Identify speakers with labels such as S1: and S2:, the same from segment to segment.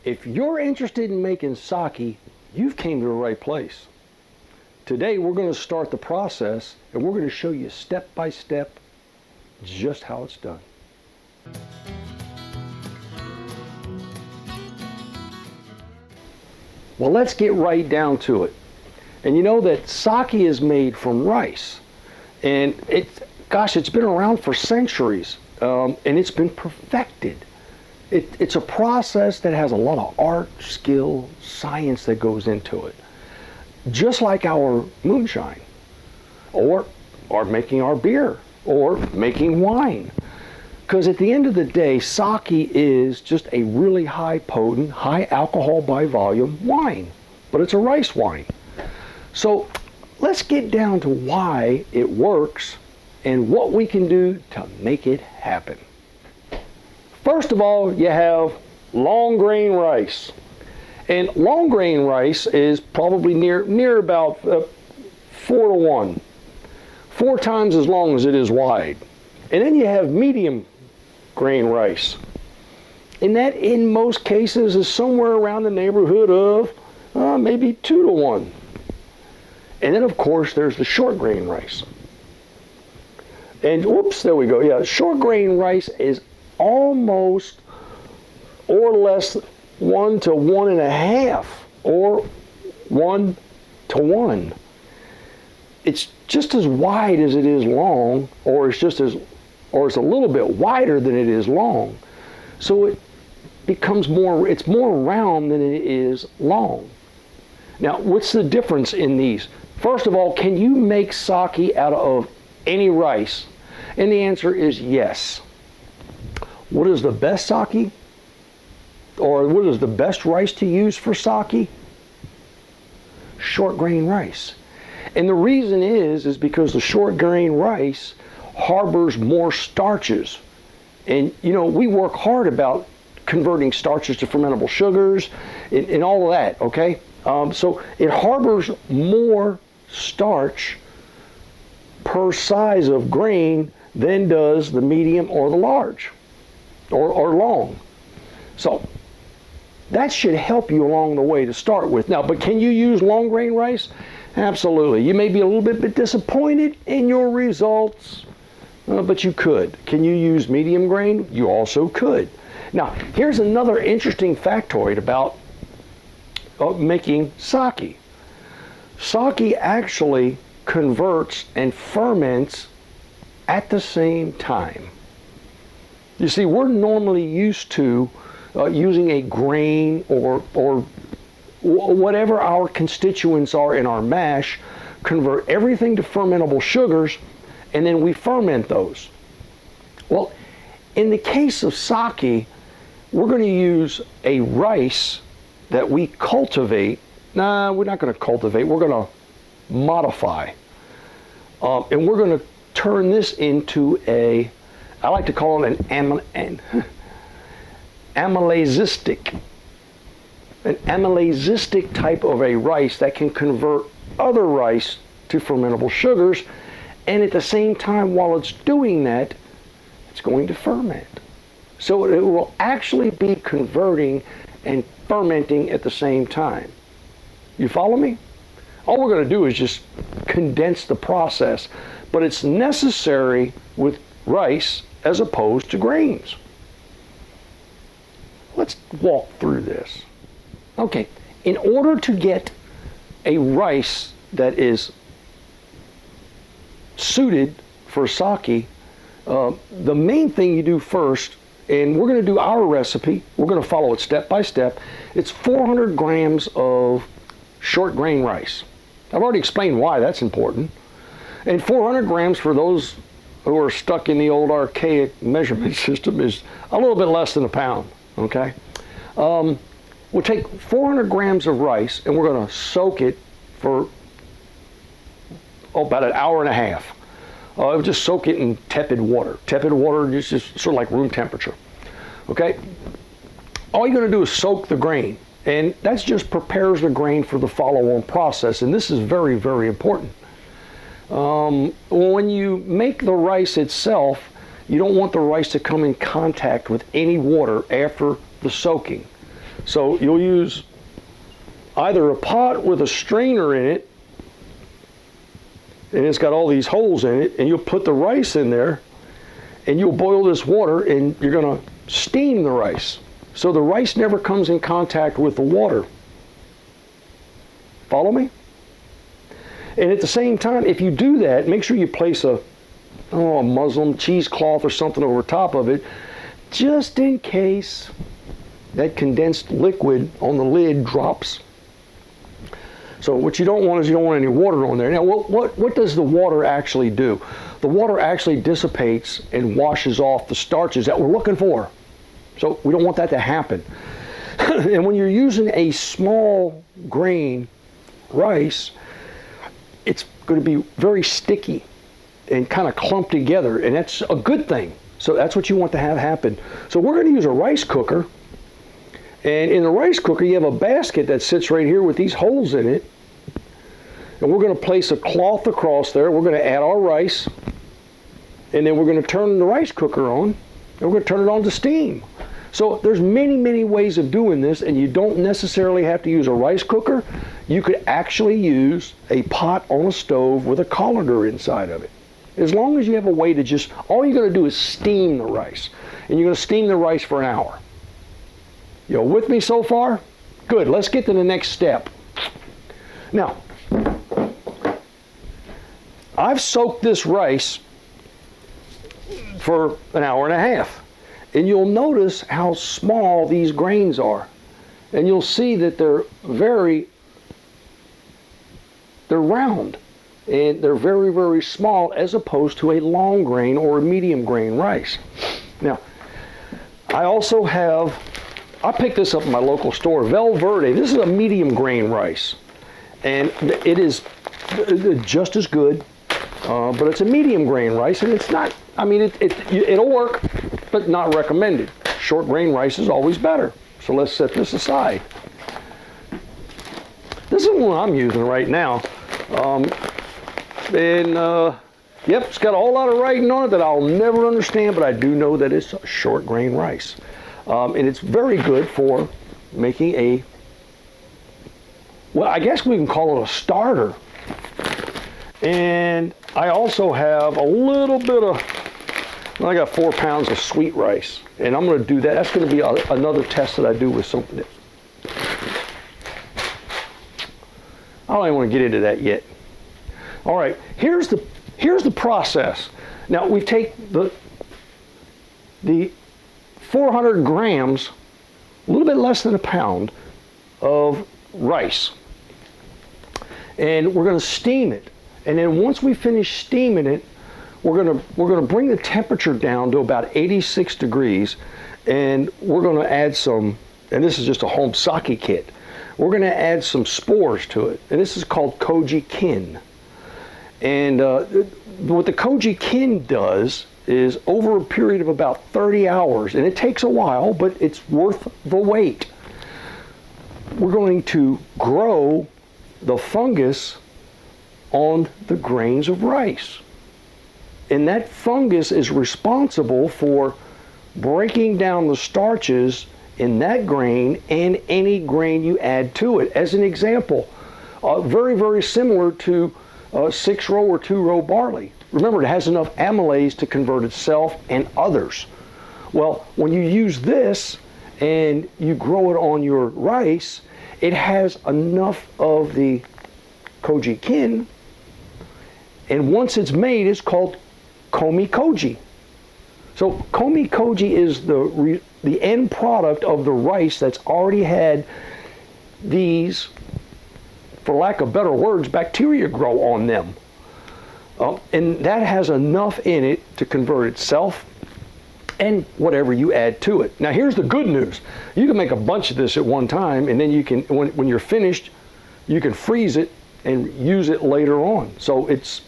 S1: If you're interested in making sake, you've came to the right place. Today we're going to start the process and we're going to show you step by step just how it's done. Well, let's get right down to it. And you know that sake is made from rice. And it's been around for centuries, and it's been perfected. It's a process that has a lot of art, skill, science that goes into it. Just like our moonshine, or making our beer, or making wine. Because at the end of the day, sake is just a really high potent, high alcohol by volume wine. But it's a rice wine. So let's get down to why it works and what we can do to make it happen. First of all, you have long grain rice. And long grain rice is probably near about 4-to-1. 4 times as long as it is wide. And then you have medium grain rice. And that in most cases is somewhere around the neighborhood of maybe 2-to-1. And then of course there's the short grain rice. And whoops, there we go. Yeah, short grain rice is almost or less 1 to 1.5 or 1-to-1. It's just as wide as it is long, or it's a little bit wider than it is long. So it becomes it's more round than it is long. Now, what's the difference in these? First of all, can you make sake out of any rice? And the answer is yes. What is the best sake? Or what is the best rice to use for sake? Short grain rice. And the reason is because the short grain rice harbors more starches. And you know, we work hard about converting starches to fermentable sugars and all of that, okay? So it harbors more starch per size of grain than does the medium or the large or long. So that should help you along the way to start with. Now, but can you use long grain rice? Absolutely. You may be a little bit disappointed in your results, but you could. Can you use medium grain? You also could. Now, here's another interesting factoid about making sake. Sake actually converts and ferments at the same time. You see, we're normally used to using a grain or whatever our constituents are in our mash, convert everything to fermentable sugars, and then we ferment those. Well, in the case of sake, we're going to use a rice that we cultivate. Nah, we're not going to cultivate, we're going to modify. And we're going to turn this into I like to call it an amylazistic type of a rice that can convert other rice to fermentable sugars, and at the same time, while it's doing that, it's going to ferment. So it will actually be converting and fermenting at the same time. You follow me? All we're going to do is just condense the process, but it's necessary with rice as opposed to grains. Let's walk through this. Okay, in order to get a rice that is suited for sake, the main thing you do first, and we're going to do our recipe, we're going to follow it step by step, it's 400 grams of short grain rice. I've already explained why that's important. And 400 grams for those who are stuck in the old archaic measurement system is a little bit less than a pound, okay? We'll take 400 grams of rice and we're going to soak it for about an hour and a half. Just soak it in tepid water. Tepid water is just sort of like room temperature, okay? All you're going to do is soak the grain, and that just prepares the grain for the follow-on process, and this is very, very important. When you make the rice itself, you don't want the rice to come in contact with any water after the soaking. So you'll use either a pot with a strainer in it, and it's got all these holes in it, and you'll put the rice in there, and you'll boil this water, and you're going to steam the rice. So the rice never comes in contact with the water. Follow me? And at the same time, if you do that, make sure you place a muslin cheesecloth or something over top of it, just in case that condensed liquid on the lid drops. So what you don't want is you don't want any water on there. Now, what does the water actually do? The water actually dissipates and washes off the starches that we're looking for. So we don't want that to happen. And when you're using a small grain rice, it's going to be very sticky and kind of clumped together, and that's a good thing. So that's what you want to have happen. So we're going to use a rice cooker, and in the rice cooker you have a basket that sits right here with these holes in it, and we're going to place a cloth across there. We're going to add our rice, and then we're going to turn the rice cooker on, and we're going to turn it on to steam. So there's many ways of doing this, and you don't necessarily have to use a rice cooker. You could actually use a pot on a stove with a colander inside of it. As long as you have a way to just, all you're going to do is steam the rice. And you're going to steam the rice for an hour. You with me so far? Good, let's get to the next step. Now, I've soaked this rice for an hour and a half. And you'll notice how small these grains are. And you'll see that they're round. And they're very small as opposed to a long grain or a medium grain rice. Now, I also have, I picked this up in my local store, Valverde. This is a medium grain rice. And it is just as good, but it's a medium grain rice, and it's not, I mean, it'll work, but not recommended. Short grain rice is always better. So let's set this aside. This is one I'm using right now. Yep, it's got a whole lot of writing on it that I'll never understand, but I do know that it's a short grain rice. And it's very good for making a, well, I guess we can call it a starter. And I also have a little bit of, I got 4 pounds of sweet rice, and I'm going to do that. That's going to be another test that I do with something. I don't even want to get into that yet. All right, here's the process. Now we take the 400 grams, a little bit less than a pound of rice, and we're going to steam it. And then once we finish steaming it, we're gonna bring the temperature down to about 86 degrees, and we're gonna add some, and this is just a home sake kit. We're gonna add some spores to it, and this is called Koji kin. And what the Koji kin does is, over a period of about 30 hours, and it takes a while, but it's worth the wait, we're going to grow the fungus on the grains of rice. And that fungus is responsible for breaking down the starches in that grain and any grain you add to it. As an example, very similar to 6-row or 2-row barley. Remember, it has enough amylase to convert itself and others. Well, when you use this and you grow it on your rice, it has enough of the Koji kin, and once it's made, it's called Komi Koji. So Komi Koji is the end product of the rice that's already had these, for lack of better words, bacteria grow on them. And that has enough in it to convert itself and whatever you add to it. Now here's the good news. You can make a bunch of this at one time, and then you can, when you're finished, you can freeze it and use it later on. So it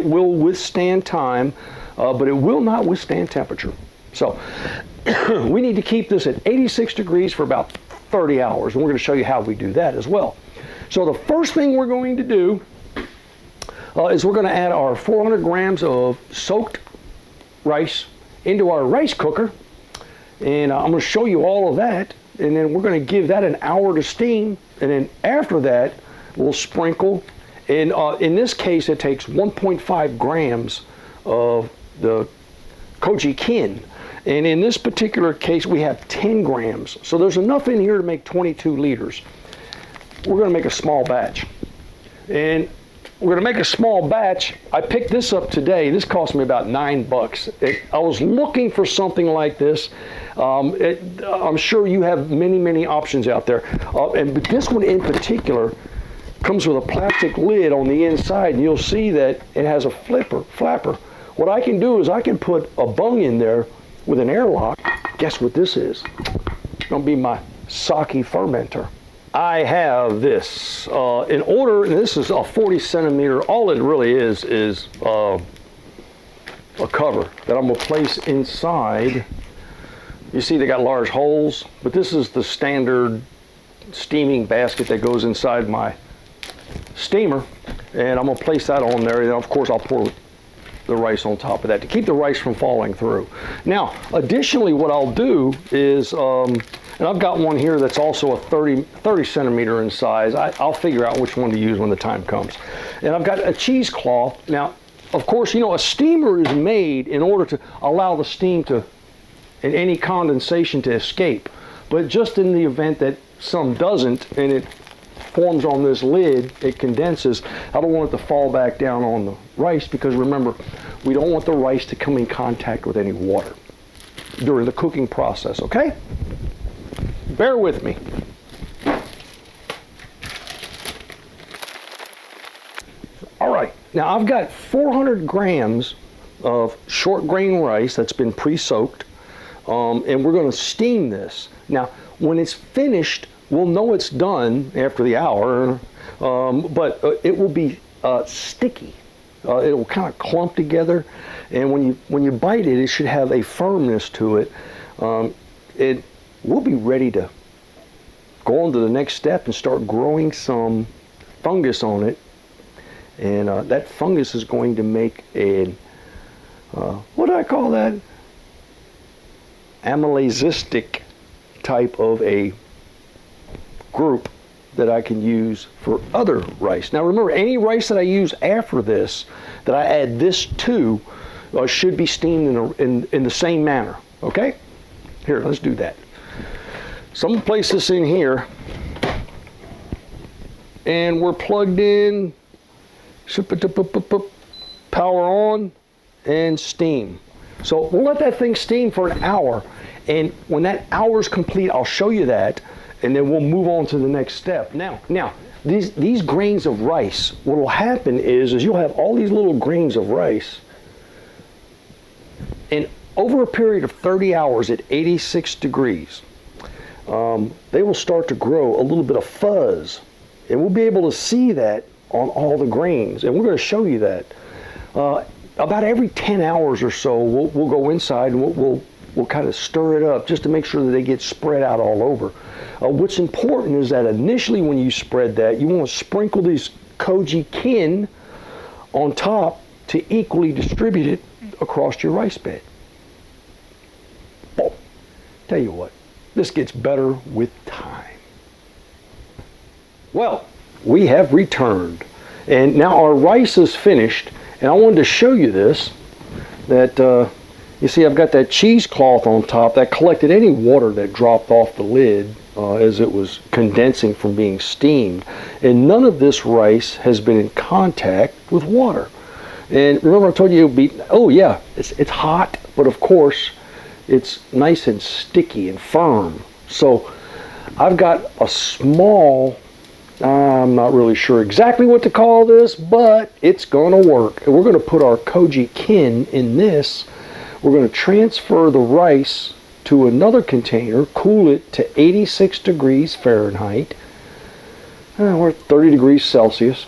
S1: will withstand time, but it will not withstand temperature. So we need to keep this at 86 degrees for about 30 hours, and we're going to show you how we do that as well. So the first thing we're going to do is we're going to add our 400 grams of soaked rice into our rice cooker, and I'm going to show you all of that and then we're going to give that an hour to steam, and then after that we'll sprinkle. And in this case, it takes 1.5 grams of the Koji kin. And in this particular case, we have 10 grams. So there's enough in here to make 22 liters. We're going to make a small batch. And we're going to make a small batch. I picked this up today. This cost me about $9. I was looking for something like this. I'm sure you have many, many options out there. But this one in particular comes with a plastic lid on the inside, and you'll see that it has a flapper. What I can do is I can put a bung in there with an airlock. Guess what this is? It's going to be my sake fermenter. I have this in order, and this is a 40 centimeter. All it really is a cover that I'm going to place inside. You see they got large holes, but this is the standard steaming basket that goes inside my steamer, and I'm going to place that on there, and of course I'll pour the rice on top of that to keep the rice from falling through. Now, additionally, what I'll do is, and I've got one here that's also a 30 centimeter in size. I'll figure out which one to use when the time comes. And I've got a cheesecloth. Now, of course, you know, a steamer is made in order to allow the steam to, and any condensation to escape. But just in the event that some doesn't, and it forms on this lid, it condenses, I don't want it to fall back down on the rice, because remember, we don't want the rice to come in contact with any water during the cooking process, okay? Bear with me. All right, now I've got 400 grams of short grain rice that's been pre-soaked, and we're going to steam this. Now, when it's finished, we'll know it's done after the hour, but it will be sticky. It will kind of clump together, and when you bite it, it should have a firmness to it. We'll be ready to go on to the next step and start growing some fungus on it, and that fungus is going to make a what do I call that? Amylazistic type of a group that I can use for other rice. Now remember, any rice that I use after this, that I add this to, should be steamed in the same manner, okay? Here, let's do that. So I'm going to place this in here, and we're plugged in, power on, and steam. So we'll let that thing steam for an hour, and when that hour is complete, I'll show you that, and then we'll move on to the next step. Now, these grains of rice, what will happen is you'll have all these little grains of rice, and over a period of 30 hours at 86 degrees, they will start to grow a little bit of fuzz, and we'll be able to see that on all the grains, and we're going to show you that. About every 10 hours or so, we'll go inside and we'll kind of stir it up just to make sure that they get spread out all over. What's important is that initially when you spread that, you want to sprinkle these Koji kin on top to equally distribute it across your rice bed. Boom. Tell you what, this gets better with time. Well, we have returned, and now our rice is finished, and I wanted to show you this, that you see I've got that cheesecloth on top that collected any water that dropped off the lid as it was condensing from being steamed, and none of this rice has been in contact with water. And remember I told you it would be, oh yeah, it's hot, but of course it's nice and sticky and firm. So I've got a small, I'm not really sure exactly what to call this, but it's going to work. And we're going to put our Koji kin in this. We're going to transfer the rice to another container, cool it to 86 degrees Fahrenheit. We're 30 degrees Celsius,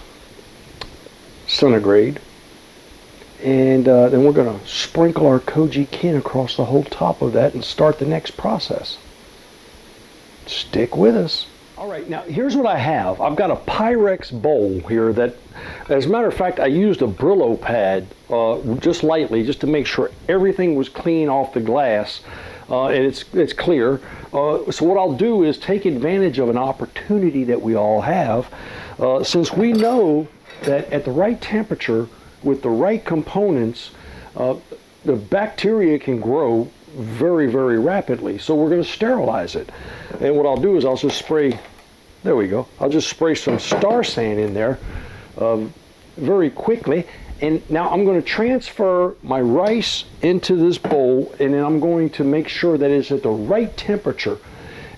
S1: centigrade. And then we're going to sprinkle our Koji kin across the whole top of that and start the next process. Stick with us. All right, now here's what I have. I've got a Pyrex bowl here that, as a matter of fact, I used a Brillo pad just lightly, just to make sure everything was clean off the glass. and it's clear. So what I'll do is take advantage of an opportunity that we all have, since we know that at the right temperature, with the right components, the bacteria can grow very, very rapidly. So we're going to sterilize it. And what I'll do is I'll just spray, there we go, I'll just spray some Star San in there very quickly. And now I'm going to transfer my rice into this bowl, and then I'm going to make sure that it's at the right temperature.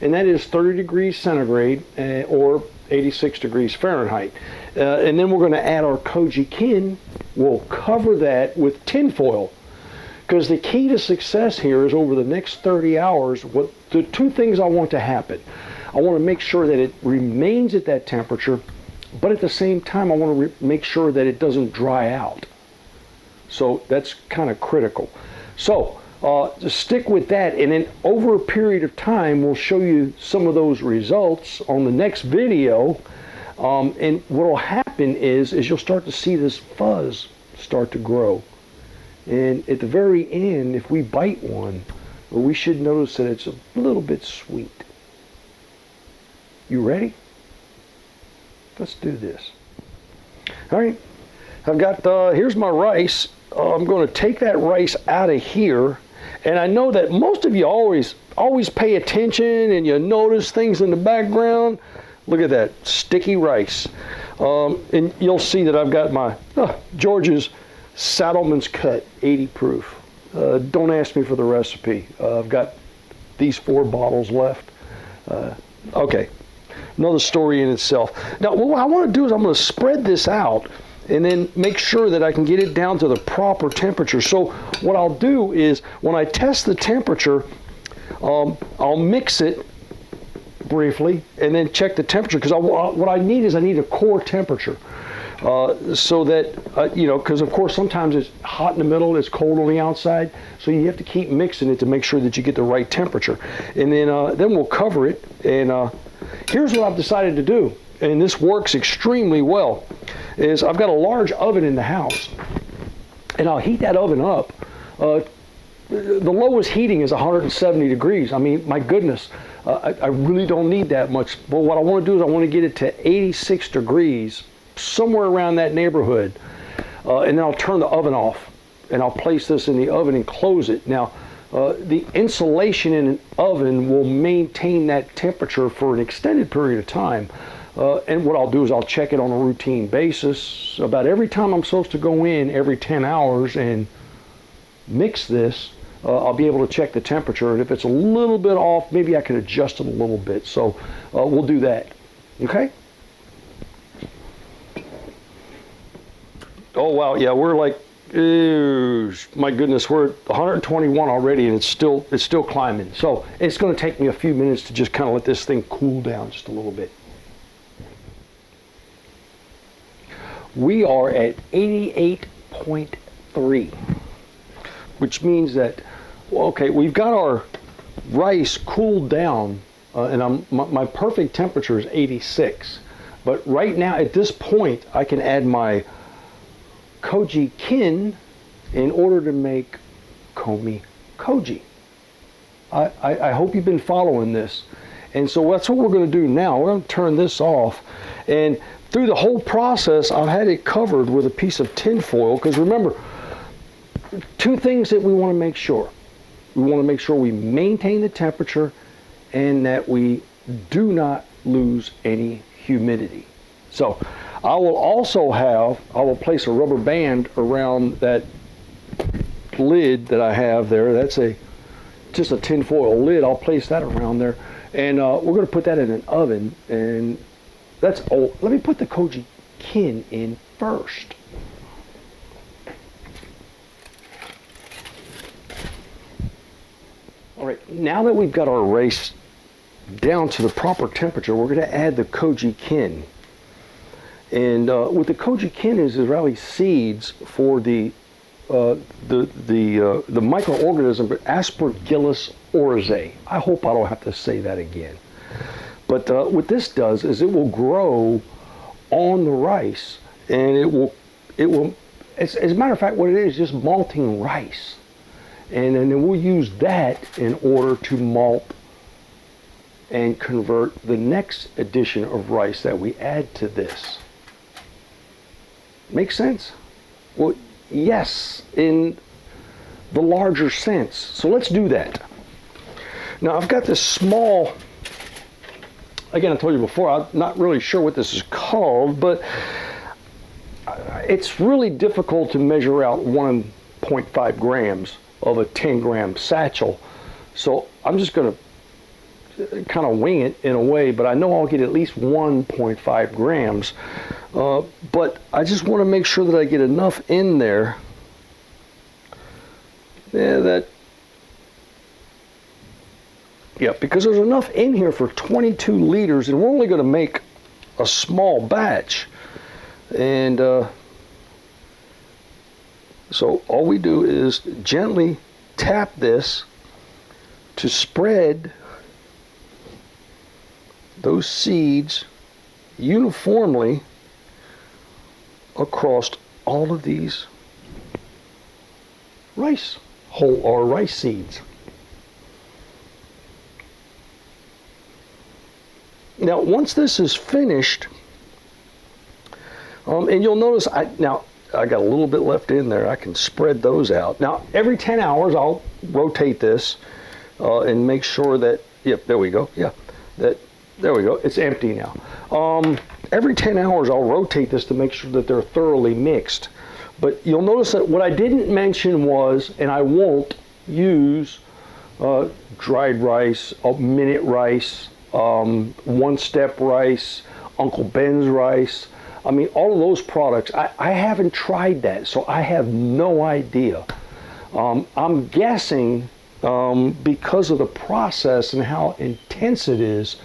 S1: And that is 30 degrees centigrade or 86 degrees Fahrenheit. And then we're going to add our Koji kin. We'll cover that with tin foil. Because the key to success here is over the next 30 hours, the two things I want to happen. I want to make sure that it remains at that temperature, but at the same time, I want to make sure that it doesn't dry out. So that's kind of critical. So just stick with that, and then over a period of time, we'll show you some of those results on the next video. And what will happen is you'll start to see this fuzz start to grow. And at the very end, if we bite one, we should notice that it's a little bit sweet. You ready? Let's do this. All right, I've got, here's my rice. I'm going to take that rice out of here. And I know that most of you always pay attention and you notice things in the background. Look at that sticky rice. And you'll see that I've got my George's Saddleman's Cut 80 proof. Don't ask me for the recipe. I've got these 4 bottles left. Okay, another story in itself. Now what I want to do is I'm going to spread this out and then make sure that I can get it down to the proper temperature. So what I'll do is when I test the temperature, I'll mix it briefly and then check the temperature, because what I need is I need a core temperature. So that, you know, because of course sometimes it's hot in the middle, it's cold on the outside, so you have to keep mixing it to make sure that you get the right temperature. And then we'll cover it, and here's what I've decided to do, and this works extremely well, is I've got a large oven in the house, and I'll heat that oven up. The lowest heating is 170 degrees. I mean, my goodness, I really don't need that much, but what I want to do is I want to get it to 86 degrees, somewhere around that neighborhood, and then I'll turn the oven off and I'll place this in the oven and close it. Now the insulation in an oven will maintain that temperature for an extended period of time, and what I'll do is I'll check it on a routine basis about every time I'm supposed to go in every 10 hours and mix this. I'll be able to check the temperature, and if it's a little bit off, maybe I can adjust it a little bit. So we'll do that. Okay. Oh wow, yeah, we're like, my goodness, we're at 121 already, and it's still climbing. So it's going to take me a few minutes to just kind of let this thing cool down just a little bit. We are at 88.3, which means that, okay, we've got our rice cooled down, and my perfect temperature is 86. But right now, at this point, I can add my Koji kin in order to make Koji. I hope you've been following this. And so that's what we're going to do now. We're going to turn this off. And through the whole process, I've had it covered with a piece of tin foil, because remember, two things that we want to make sure. We want to make sure we maintain the temperature and that we do not lose any humidity. So I will place a rubber band around that lid that I have there. That's just a tin foil lid. I'll place that around there, and we're going to put that in an oven. And let me put the Koji kin in first. All right, now that we've got our rice down to the proper temperature, we're going to add the Koji kin. And what the Koji kin is really seeds for the microorganism Aspergillus oryzae. I hope I don't have to say that again. But what this does is it will grow on the rice, and it will. As a matter of fact, what it is just malting rice. And then we'll use that in order to malt and convert the next edition of rice that we add to this. Make sense? Well, yes, in the larger sense. So let's do that. Now I've got this small, again, I told you before, I'm not really sure what this is called, but it's really difficult to measure out 1.5 grams of a 10-gram satchel. So I'm just going to kind of wing it in a way, but I know I'll get at least 1.5 grams. But I just want to make sure that I get enough in there. Yeah, because there's enough in here for 22 liters, and we're only going to make a small batch. And so all we do is gently tap this to spread those seeds uniformly across all of these rice seeds. Now, once this is finished, and you'll notice I got a little bit left in there. I can spread those out. Now, every 10 hours, I'll rotate this and make sure that, yep, there we go. Yeah, there we go. It's empty now. Every 10 hours, I'll rotate this to make sure that they're thoroughly mixed. But you'll notice that what I didn't mention was, and I won't use dried rice, minute rice, one-step rice, Uncle Ben's rice. I mean, all of those products, I haven't tried that, so I have no idea. I'm guessing because of the process and how intense it is,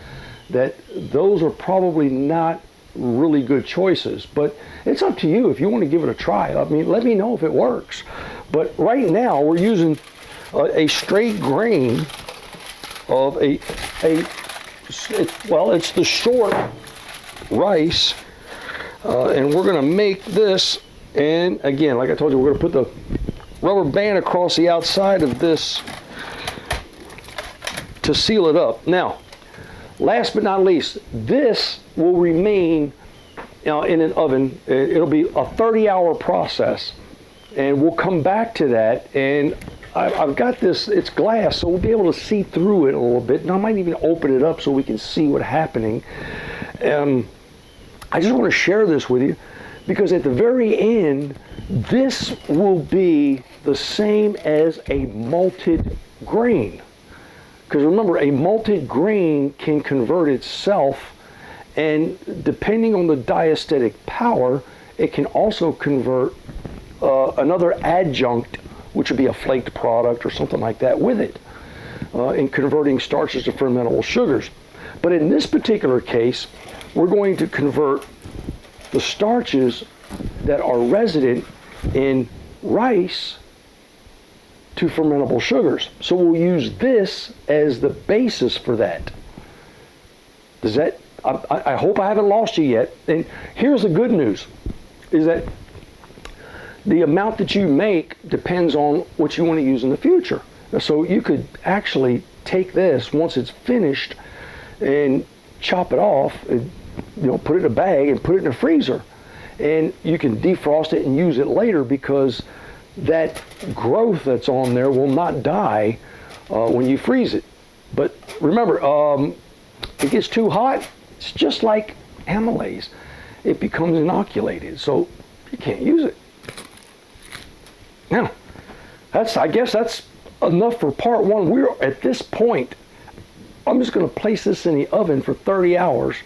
S1: that those are probably not really good choices. But it's up to you if you want to give it a try. I mean, let me know if it works. But right now, we're using a straight grain of it's the short rice. And we're going to make this, and again, like I told you, we're going to put the rubber band across the outside of this to seal it up. Now, last but not least, this will remain in an oven. It'll be a 30-hour process, and we'll come back to that. And I've got this, it's glass, so we'll be able to see through it a little bit. And I might even open it up so we can see what's happening. I just want to share this with you because at the very end, this will be the same as a malted grain. Because remember, a malted grain can convert itself, and depending on the diastatic power, it can also convert another adjunct, which would be a flaked product or something like that, with it, in converting starches to fermentable sugars. But in this particular case, we're going to convert the starches that are resident in rice to fermentable sugars. So we'll use this as the basis for that. Does that, I hope I haven't lost you yet. And here's the good news, is that the amount that you make depends on what you want to use in the future. So you could actually take this once it's finished and chop it off and put it in a bag and put it in a freezer, and you can defrost it and use it later because that growth that's on there will not die when you freeze it. But remember, it gets too hot, it's just like amylase. It becomes inoculated, so you can't use it. Now, I guess that's enough for part one. We're at this point, I'm just going to place this in the oven for 30 hours.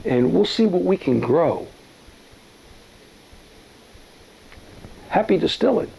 S1: And we'll see what we can grow. Happy distilling.